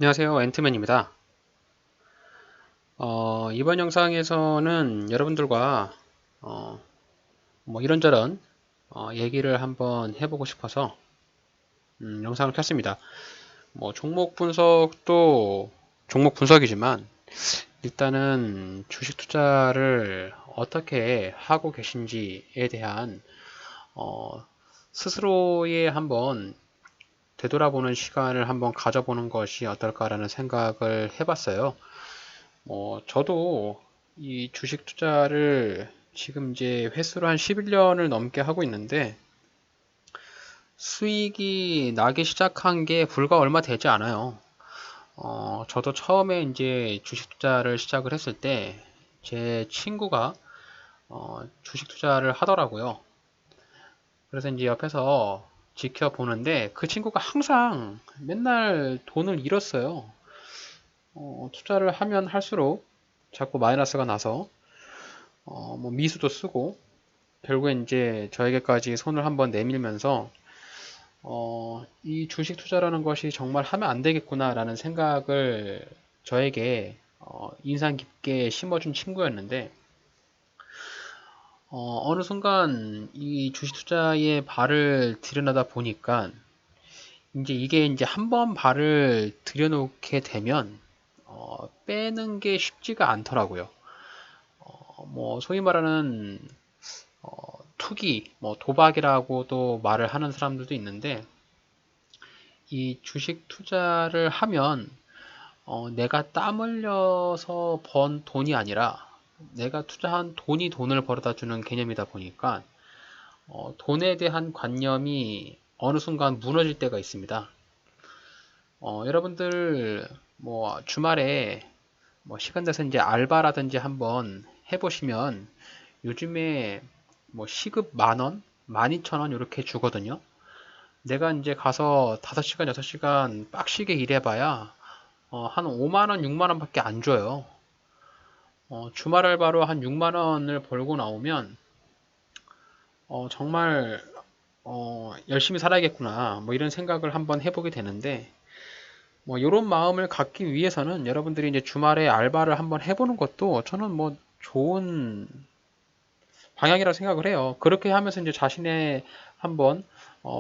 안녕하세요. 앤트맨입니다. 이번 영상에서는 여러분들과 어, 이런저런 얘기를 한번 해보고 싶어서 영상을 켰습니다. 종목 분석도 종목 분석이지만 일단은 주식 투자를 어떻게 하고 계신지에 대한 어, 스스로의 한번 되돌아보는 시간을 한번 가져보는 것이 어떨까라는 생각을 해봤어요. 저도 이 주식 투자를 지금 이제 횟수로 한 11년을 넘게 하고 있는데 수익이 나기 시작한 게 불과 얼마 되지 않아요. 저도 처음에 이제 주식 투자를 시작을 했을 때 제 친구가 주식 투자를 하더라고요. 그래서 이제 옆에서 지켜보는데 그 친구가 항상 맨날 돈을 잃었어요. 투자를 하면 할수록 자꾸 마이너스가 나서 미수도 쓰고 결국엔 이제 저에게까지 손을 한번 내밀면서 이 주식 투자라는 것이 정말 하면 안 되겠구나라는 생각을 저에게 인상 깊게 심어준 친구였는데 어느 순간 이 주식 투자에 발을 들여놓다 보니까 이제 이게 이제 한번 발을 들여놓게 되면 빼는 게 쉽지가 않더라고요. 소위 말하는 투기, 도박이라고도 말을 하는 사람들도 있는데 이 주식 투자를 하면 내가 땀 흘려서 번 돈이 아니라 내가 투자한 돈이 돈을 벌어다 주는 개념이다 보니까 돈에 대한 관념이 어느 순간 무너질 때가 있습니다. 여러분들 주말에 시간 내서 이제 알바라든지 한번 해보시면 요즘에 시급 10,000원, 12,000원 이렇게 주거든요. 내가 이제 가서 5시간, 6시간 빡시게 일해봐야 한 5만 원, 6만 원밖에 안 줘요. 주말 알바로 한 6만 원을 벌고 나오면 정말 열심히 살아야겠구나 이런 생각을 한번 해보게 되는데 이런 마음을 갖기 위해서는 여러분들이 이제 주말에 알바를 한번 해보는 것도 저는 좋은 방향이라고 생각을 해요. 그렇게 하면서 이제 자신의 한번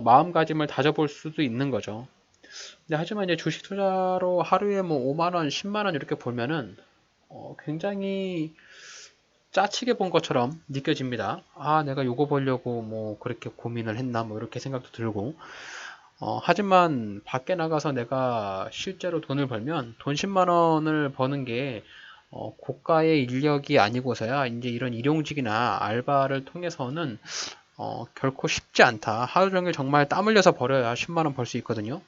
마음가짐을 다져볼 수도 있는 거죠. 근데 하지만 이제 주식 투자로 하루에 5만 원, 10만 원 이렇게 벌면은 굉장히 짜치게 본 것처럼 느껴집니다. 아, 내가 요거 벌려고 그렇게 고민을 했나 이렇게 생각도 들고. 하지만 밖에 나가서 내가 실제로 돈을 벌면 돈 10만 원을 버는 게 고가의 인력이 아니고서야 이제 이런 일용직이나 알바를 통해서는 결코 쉽지 않다. 하루 종일 정말 땀 흘려서 벌어야 10만 원 벌 수 있거든요.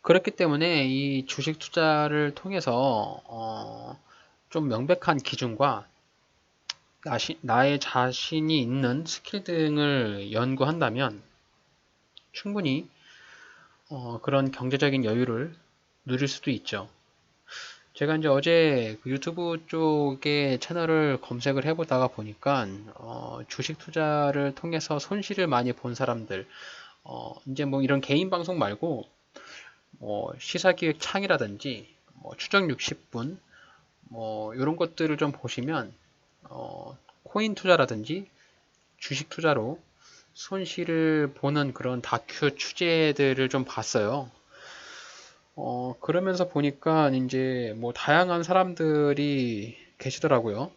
그렇기 때문에 이 주식 투자를 통해서 좀 명백한 기준과 나의 자신이 있는 스킬 등을 연구한다면 충분히 그런 경제적인 여유를 누릴 수도 있죠. 제가 이제 어제 그 유튜브 쪽에 채널을 검색을 해보다가 보니까 주식 투자를 통해서 손실을 많이 본 사람들 이제 이런 개인 방송 말고 시사기획 창이라든지 추정 60분 이런 것들을 좀 보시면 코인 투자라든지 주식 투자로 손실을 보는 그런 다큐 취재들을 좀 봤어요. 그러면서 보니까 이제 다양한 사람들이 계시더라고요.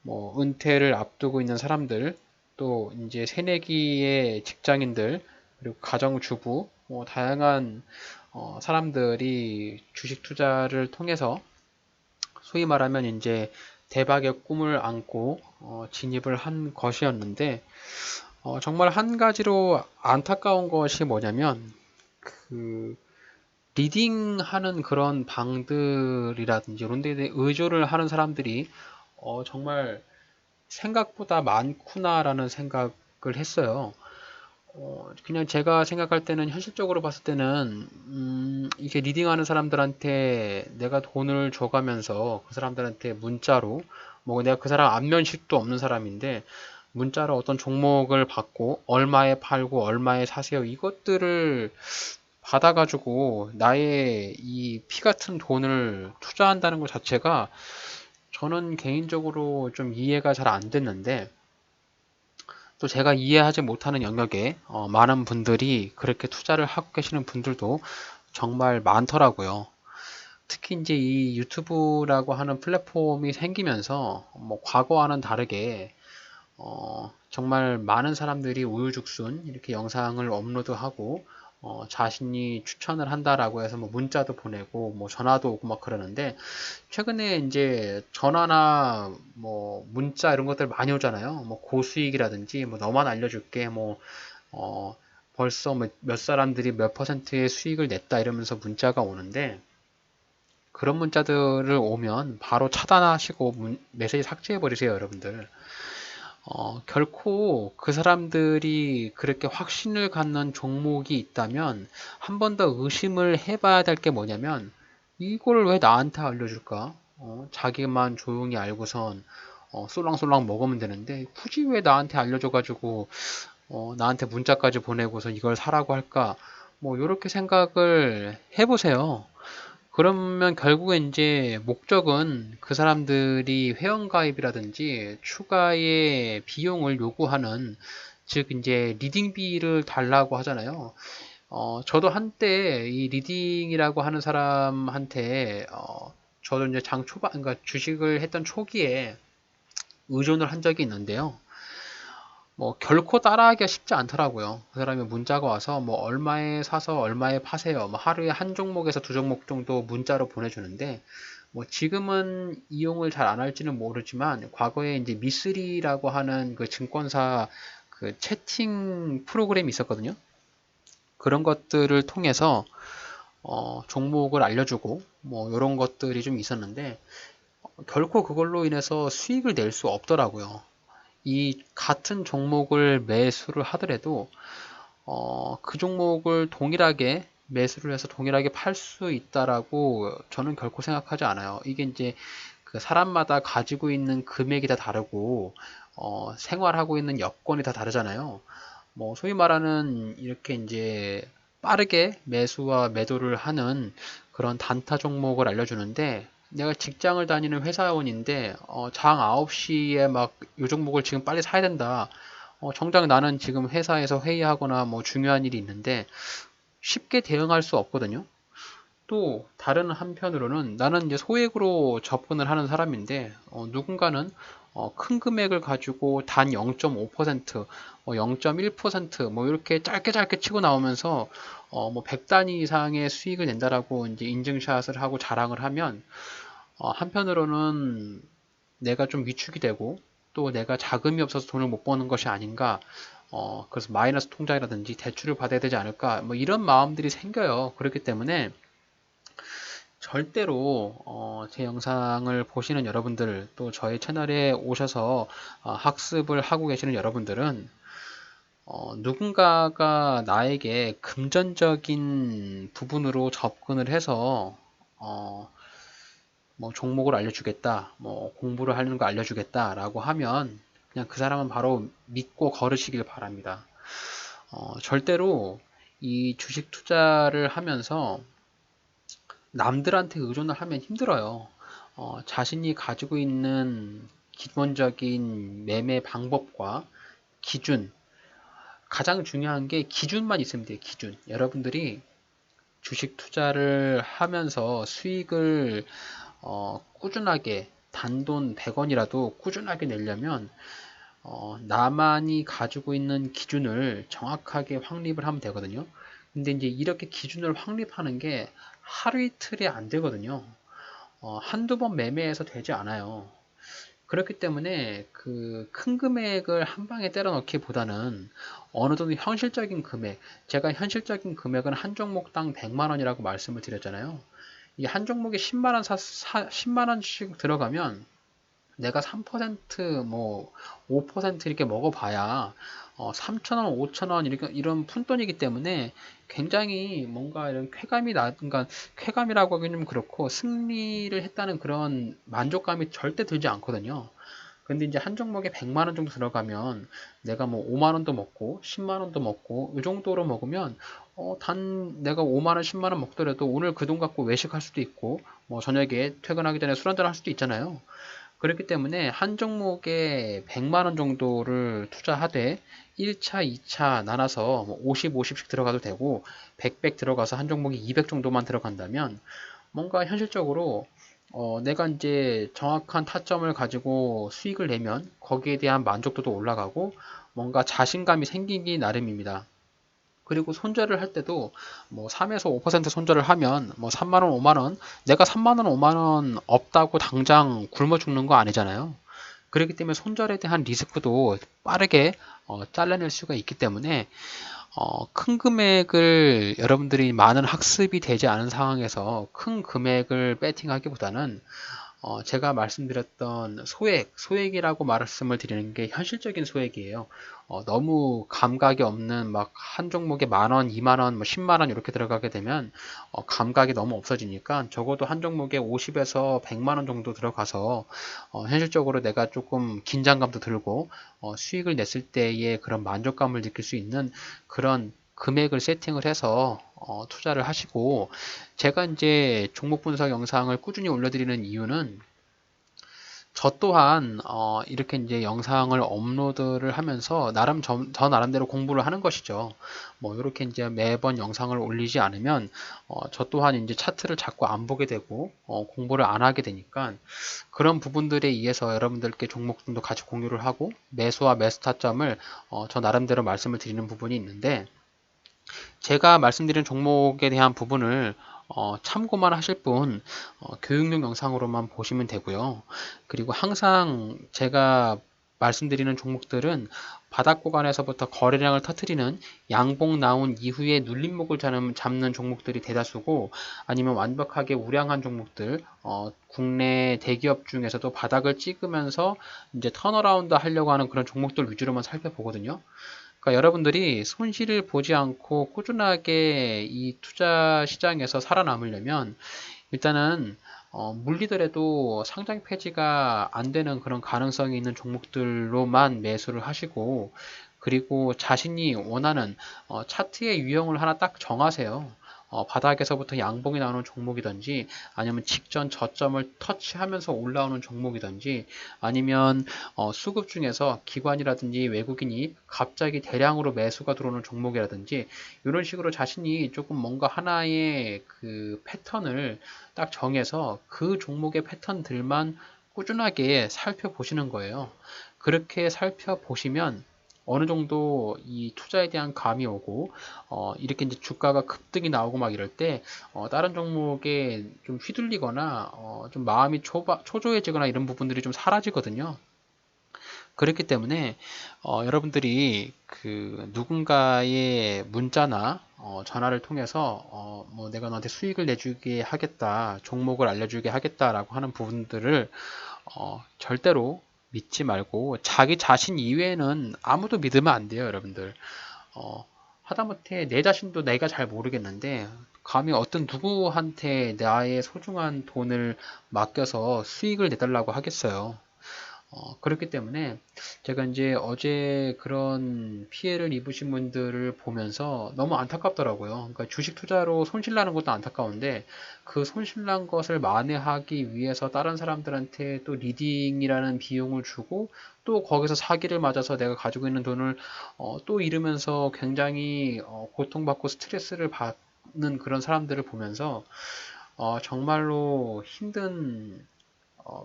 은퇴를 앞두고 있는 사람들, 또 이제 새내기의 직장인들, 그리고 가정주부, 다양한 사람들이 주식 투자를 통해서 소위 말하면 이제 대박의 꿈을 안고 진입을 한 것이었는데 정말 한 가지로 안타까운 것이 뭐냐면 그 리딩하는 그런 방들이라든지 이런 데에 의존을 하는 사람들이 정말 생각보다 많구나라는 생각을 했어요. 그냥 제가 생각할 때는 현실적으로 봤을 때는 이게 리딩하는 사람들한테 내가 돈을 줘가면서 그 사람들한테 문자로 내가 그 사람 안면식도 없는 사람인데 문자로 어떤 종목을 받고 얼마에 팔고 얼마에 사세요 이것들을 받아가지고 나의 이 피 같은 돈을 투자한다는 것 자체가 저는 개인적으로 좀 이해가 잘 안 됐는데, 또 제가 이해하지 못하는 영역에 많은 분들이 그렇게 투자를 하고 계시는 분들도 정말 많더라고요. 특히 이제 이 유튜브라고 하는 플랫폼이 생기면서 뭐 과거와는 다르게 정말 많은 사람들이 우후죽순 이렇게 영상을 업로드하고 자신이 추천을 한다라고 해서 뭐 문자도 보내고 뭐 전화도 오고 막 그러는데, 최근에 이제 전화나 뭐 문자 이런 것들 많이 오잖아요. 뭐 고수익이라든지 뭐 너만 알려줄게 뭐 어, 벌써 몇 사람들이 몇 퍼센트의 수익을 냈다 이러면서 문자가 오는데, 그런 문자들을 오면 바로 차단하시고 메시지 삭제해 버리세요, 여러분들. 결코 그 사람들이 그렇게 확신을 갖는 종목이 있다면 한 번 더 의심을 해봐야 될 게 뭐냐면, 이걸 왜 나한테 알려줄까? 자기만 조용히 알고선 쏠랑쏠랑 먹으면 되는데 굳이 왜 나한테 알려줘가지고 나한테 문자까지 보내고서 이걸 사라고 할까? 뭐 이렇게 생각을 해보세요. 그러면 결국에 이제 목적은 그 사람들이 회원가입이라든지 추가의 비용을 요구하는, 즉 이제 리딩비를 달라고 하잖아요. 저도 한때 이 리딩이라고 하는 사람한테 저도 이제 장 초반, 그러니까 주식을 했던 초기에 의존을 한 적이 있는데요. 뭐 결코 따라하기가 쉽지 않더라고요. 그 사람이 문자가 와서 뭐 얼마에 사서 얼마에 파세요. 뭐 하루에 한 종목에서 두 종목 정도 문자로 보내주는데, 뭐 지금은 이용을 잘 안 할지는 모르지만 과거에 이제 미쓰리라고 하는 그 증권사 그 채팅 프로그램이 있었거든요. 그런 것들을 통해서 종목을 알려주고 뭐 이런 것들이 좀 있었는데, 결코 그걸로 인해서 수익을 낼 수 없더라고요. 이 같은 종목을 매수를 하더라도 그 종목을 동일하게 매수를 해서 동일하게 팔 수 있다라고 저는 결코 생각하지 않아요. 이게 이제 그 사람마다 가지고 있는 금액이 다 다르고 생활하고 있는 여건이 다 다르잖아요. 뭐 소위 말하는 이렇게 이제 빠르게 매수와 매도를 하는 그런 단타 종목을 알려주는데, 내가 직장을 다니는 회사원인데 장 9시에 막 요 종목을 지금 빨리 사야 된다. 정작 나는 지금 회사에서 회의하거나 뭐 중요한 일이 있는데 쉽게 대응할 수 없거든요. 또 다른 한편으로는 나는 이제 소액으로 접근을 하는 사람인데, 누군가는 큰 금액을 가지고 단 0.5%, 0.1%뭐 이렇게 짧게 짧게 치고 나오면서 뭐 100단위 이상의 수익을 낸다라고 이제 인증샷을 하고 자랑을 하면, 한편으로는 내가 좀 위축이 되고 또 내가 자금이 없어서 돈을 못 버는 것이 아닌가, 그래서 마이너스 통장이라든지 대출을 받아야 되지 않을까, 뭐 이런 마음들이 생겨요. 그렇기 때문에 절대로 제 영상을 보시는 여러분들, 또 저의 채널에 오셔서 학습을 하고 계시는 여러분들은 누군가가 나에게 금전적인 부분으로 접근을 해서 어, 뭐 종목을 알려주겠다, 뭐 공부를 하는 거 알려주겠다라고 하면 그냥 그 사람은 바로 믿고 걸으시길 바랍니다. 절대로 이 주식 투자를 하면서 남들한테 의존을 하면 힘들어요. 자신이 가지고 있는 기본적인 매매 방법과 기준, 가장 중요한 게 기준만 있으면 돼요. 기준. 여러분들이 주식 투자를 하면서 수익을 꾸준하게 단돈 100원이라도 꾸준하게 내려면 나만이 가지고 있는 기준을 정확하게 확립을 하면 되거든요. 근데 이제 이렇게 기준을 확립하는 게 하루 이틀이 안 되거든요. 한두 번 매매해서 되지 않아요. 그렇기 때문에 그 큰 금액을 한 방에 때려 넣기보다는 어느 정도 현실적인 금액, 제가 현실적인 금액은 한 종목당 100만 원이라고 말씀을 드렸잖아요. 이 한 종목에 10만 원 10만 원씩 들어가면 내가 3%, 5% 이렇게 먹어봐야 3,000원, 5,000원 이렇게 이런 푼돈이기 때문에 굉장히 뭔가 이런 그러니까 쾌감이라고 하기는 좀 그렇고 승리를 했다는 그런 만족감이 절대 들지 않거든요. 근데 이제 한 종목에 100만 원 정도 들어가면 내가 뭐 5만 원도 먹고 10만 원도 먹고 이 정도로 먹으면 단 내가 5만 원, 10만 원 먹더라도 오늘 그 돈 갖고 외식할 수도 있고, 뭐 저녁에 퇴근하기 전에 술 한잔 할 수도 있잖아요. 그렇기 때문에 한 종목에 100만 원 정도를 투자하되 1차, 2차 나눠서 뭐 50, 50씩 들어가도 되고 100, 100 들어가서 한 종목이 200 정도만 들어간다면 뭔가 현실적으로 내가 이제 정확한 타점을 가지고 수익을 내면 거기에 대한 만족도도 올라가고 뭔가 자신감이 생기기 나름입니다. 그리고 손절을 할 때도 뭐 3에서 5% 손절을 하면 뭐 3만 원, 5만 원, 내가 3만 원, 5만 원 없다고 당장 굶어 죽는 거 아니잖아요. 그렇기 때문에 손절에 대한 리스크도 빠르게 잘라낼 수가 있기 때문에 큰 금액을 여러분들이 많은 학습이 되지 않은 상황에서 큰 금액을 배팅하기보다는 제가 말씀드렸던 소액이라고 말씀을 드리는 게 현실적인 소액이에요. 너무 감각이 없는 막 한 종목에 만 원, 2만 원, 뭐 10만 원 이렇게 들어가게 되면 감각이 너무 없어지니까 적어도 한 종목에 50에서 100만 원 정도 들어가서 현실적으로 내가 조금 긴장감도 들고 수익을 냈을 때의 그런 만족감을 느낄 수 있는 그런 금액을 세팅을 해서 투자를 하시고 제가 이제 종목 분석 영상을 꾸준히 올려드리는 이유는 저 또한 이렇게 이제 영상을 업로드를 하면서 나름 저 나름대로 공부를 하는 것이죠. 뭐 이렇게 이제 매번 영상을 올리지 않으면 저 또한 이제 차트를 자꾸 안 보게 되고 공부를 안 하게 되니까 그런 부분들에 의해서 여러분들께 종목들도 같이 공유를 하고 매수와 매수 타점을 저 나름대로 말씀을 드리는 부분이 있는데 제가 말씀드린 종목에 대한 부분을 참고만 하실 분 교육용 영상으로만 보시면 되고요. 그리고 항상 제가 말씀드리는 종목들은 바닥 구간에서부터 거래량을 터트리는 양봉 나온 이후에 눌림목을 잡는 종목들이 대다수고 아니면 완벽하게 우량한 종목들 국내 대기업 중에서도 바닥을 찍으면서 이제 턴어라운드 하려고 하는 그런 종목들 위주로만 살펴보거든요. 그러니까 여러분들이 손실을 보지 않고 꾸준하게 이 투자 시장에서 살아남으려면 일단은 물리더라도 상장 폐지가 안 되는 그런 가능성이 있는 종목들로만 매수를 하시고 그리고 자신이 원하는 차트의 유형을 하나 딱 정하세요. 바닥에서부터 양봉이 나오는 종목이든지 아니면 직전 저점을 터치하면서 올라오는 종목이든지 아니면 수급 중에서 기관이라든지 외국인이 갑자기 대량으로 매수가 들어오는 종목이라든지 이런 식으로 자신이 조금 뭔가 하나의 그 패턴을 딱 정해서 그 종목의 패턴들만 꾸준하게 살펴보시는 거예요. 그렇게 살펴보시면 어느 정도 이 투자에 대한 감이 오고 이렇게 이제 주가가 급등이 나오고 막 이럴 때 다른 종목에 좀 휘둘리거나 좀 마음이 초조해지거나 이런 부분들이 좀 사라지거든요. 그렇기 때문에 여러분들이 그 누군가의 문자나 전화를 통해서 뭐 내가 너한테 수익을 내주게 하겠다, 종목을 알려주게 하겠다라고 하는 부분들을 절대로 믿지 말고 자기 자신 이외에는 아무도 믿으면 안 돼요, 여러분들. 하다못해 내 자신도 내가 잘 모르겠는데 감히 어떤 누구한테 나의 소중한 돈을 맡겨서 수익을 내달라고 하겠어요. 그렇기 때문에 제가 이제 어제 그런 피해를 입으신 분들을 보면서 너무 안타깝더라고요. 그러니까 주식 투자로 손실 나는 것도 안타까운데 그 손실 난 것을 만회하기 위해서 다른 사람들한테 또 리딩이라는 비용을 주고 또 거기서 사기를 맞아서 내가 가지고 있는 돈을 또 잃으면서 굉장히 고통받고 스트레스를 받는 그런 사람들을 보면서 정말로 힘든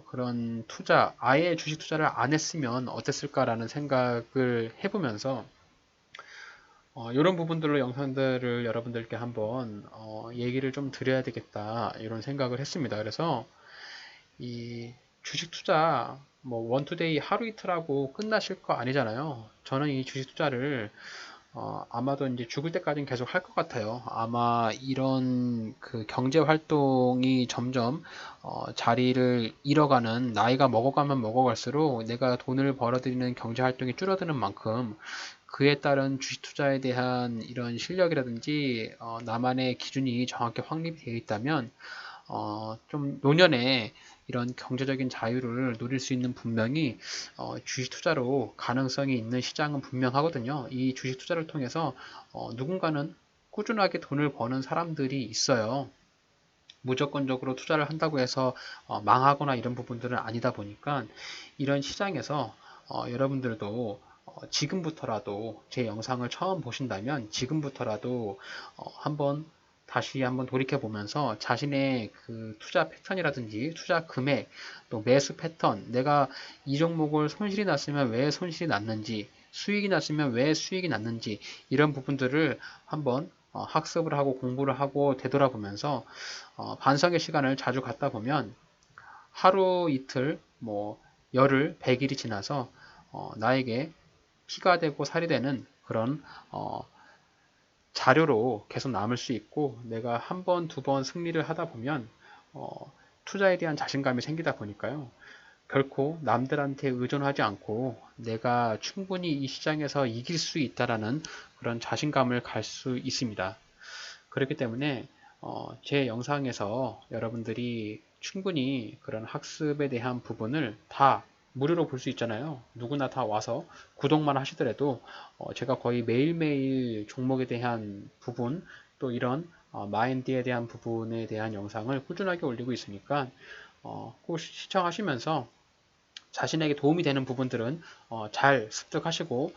그런 투자, 아예 주식 투자를 안 했으면 어땠을까라는 생각을 해보면서 이런 부분들로 영상들을 여러분들께 한번 얘기를 좀 드려야 되겠다 이런 생각을 했습니다. 그래서 이 주식 투자 뭐 원투데이 하루 이틀하고 끝나실 거 아니잖아요. 저는 이 주식 투자를 아마도 이제 죽을 때까지는 계속 할 것 같아요. 아마 이런 그 경제 활동이 점점 자리를 잃어가는 나이가 먹어가면 먹어갈수록 내가 돈을 벌어들이는 경제 활동이 줄어드는 만큼 그에 따른 주식 투자에 대한 이런 실력이라든지 나만의 기준이 정확히 확립이 되어 있다면 좀 노년에 이런 경제적인 자유를 누릴 수 있는 분명히 주식 투자로 가능성이 있는 시장은 분명하거든요. 이 주식 투자를 통해서 누군가는 꾸준하게 돈을 버는 사람들이 있어요. 무조건적으로 투자를 한다고 해서 망하거나 이런 부분들은 아니다 보니까 이런 시장에서 여러분들도 지금부터라도 제 영상을 처음 보신다면 지금부터라도 다시 한번 돌이켜 보면서 자신의 그 투자 패턴이라든지 투자 금액 또 매수 패턴 내가 이 종목을 손실이 났으면 왜 손실이 났는지 수익이 났으면 왜 수익이 났는지 이런 부분들을 한번 학습을 하고 공부를 하고 되돌아보면서 반성의 시간을 자주 갖다 보면 하루 이틀 뭐 열흘 100일이 지나서 나에게 피가 되고 살이 되는 그런 자료로 계속 남을 수 있고 내가 한 번, 두 번 승리를 하다 보면 투자에 대한 자신감이 생기다 보니까요. 결코 남들한테 의존하지 않고 내가 충분히 이 시장에서 이길 수 있다라는 그런 자신감을 갈 수 있습니다. 그렇기 때문에 제 영상에서 여러분들이 충분히 그런 학습에 대한 부분을 다 무료로 볼 수 있잖아요. 누구나 다 와서 구독만 하시더라도 제가 거의 매일매일 종목에 대한 부분 또 이런 마인드에 대한 부분에 대한 영상을 꾸준하게 올리고 있으니까 꼭 시청하시면서 자신에게 도움이 되는 부분들은 잘 습득하시고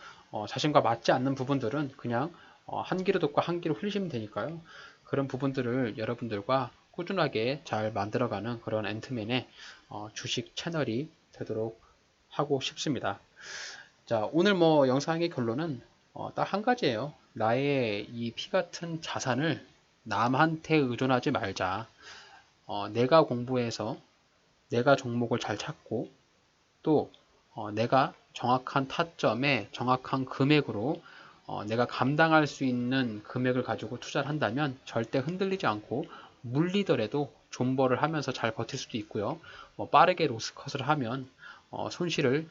자신과 맞지 않는 부분들은 그냥 한 귀로 듣고 한 귀로 흘리시면 되니까요. 그런 부분들을 여러분들과 꾸준하게 잘 만들어가는 그런 앤트맨의 주식 채널이 되도록 하고 싶습니다. 자, 오늘 뭐 영상의 결론은 딱 한 가지예요. 나의 이 피 같은 자산을 남한테 의존하지 말자. 내가 공부해서 내가 종목을 잘 찾고 또 내가 정확한 타점에 정확한 금액으로 내가 감당할 수 있는 금액을 가지고 투자를 한다면 절대 흔들리지 않고 물리더라도 존버를 하면서 잘 버틸 수도 있고요. 빠르게 로스컷을 하면 손실을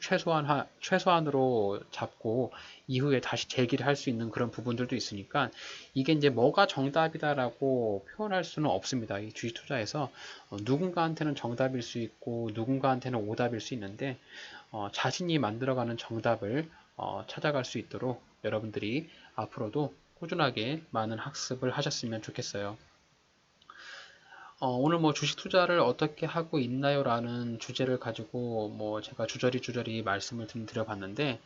최소한으로 잡고 이후에 다시 재기를 할 수 있는 그런 부분들도 있으니까 이게 이제 뭐가 정답이다라고 표현할 수는 없습니다. 이 주식 투자에서 누군가한테는 정답일 수 있고 누군가한테는 오답일 수 있는데 자신이 만들어가는 정답을 찾아갈 수 있도록 여러분들이 앞으로도 꾸준하게 많은 학습을 하셨으면 좋겠어요. 오늘 뭐 주식 투자를 어떻게 하고 있나요? 라는 주제를 가지고 뭐 제가 주저리 말씀을 좀 드려봤는데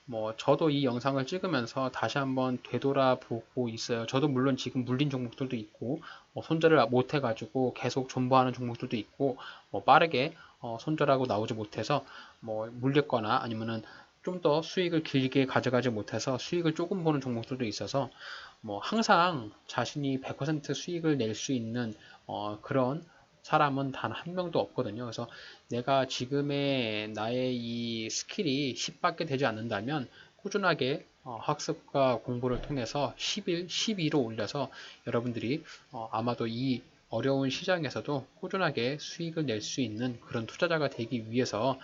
뭐 저도 이 영상을 찍으면서 다시 한번 되돌아보고 있어요. 저도 물론 지금 물린 종목들도 있고 손절을 못 해가지고 계속 존버하는 종목들도 있고 빠르게 손절하고 나오지 못해서 뭐 물렸거나 아니면은 좀 더 수익을 길게 가져가지 못해서 수익을 조금 보는 종목들도 있어서 뭐 항상 자신이 100% 수익을 낼 수 있는 그런 사람은 단 한 명도 없거든요. 그래서 내가 지금의 나의 이 스킬이 10밖에 되지 않는다면 꾸준하게 학습과 공부를 통해서 11, 12로 올려서 여러분들이 아마도 이 어려운 시장에서도 꾸준하게 수익을 낼 수 있는 그런 투자자가 되기 위해서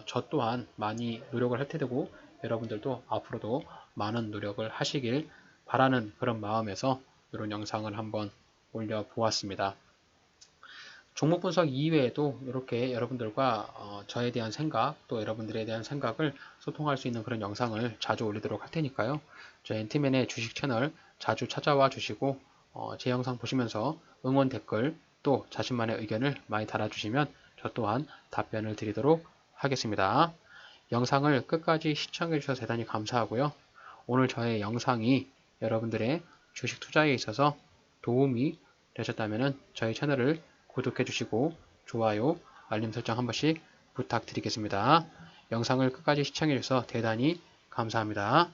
저 또한 많이 노력을 할 테고 여러분들도 앞으로도 많은 노력을 하시길 바라는 그런 마음에서 이런 영상을 한번 올려보았습니다. 종목 분석 이외에도 이렇게 여러분들과 저에 대한 생각 또 여러분들에 대한 생각을 소통할 수 있는 그런 영상을 자주 올리도록 할 테니까요. 저희 앤티맨의 주식 채널 자주 찾아와 주시고 제 영상 보시면서 응원 댓글 또 자신만의 의견을 많이 달아주시면 저 또한 답변을 드리도록 하겠습니다. 영상을 끝까지 시청해 주셔서 대단히 감사하고요. 오늘 저의 영상이 여러분들의 주식 투자에 있어서 도움이 되셨다면 저희 채널을 구독해 주시고 좋아요, 알림 설정 한 번씩 부탁드리겠습니다. 영상을 끝까지 시청해 주셔서 대단히 감사합니다.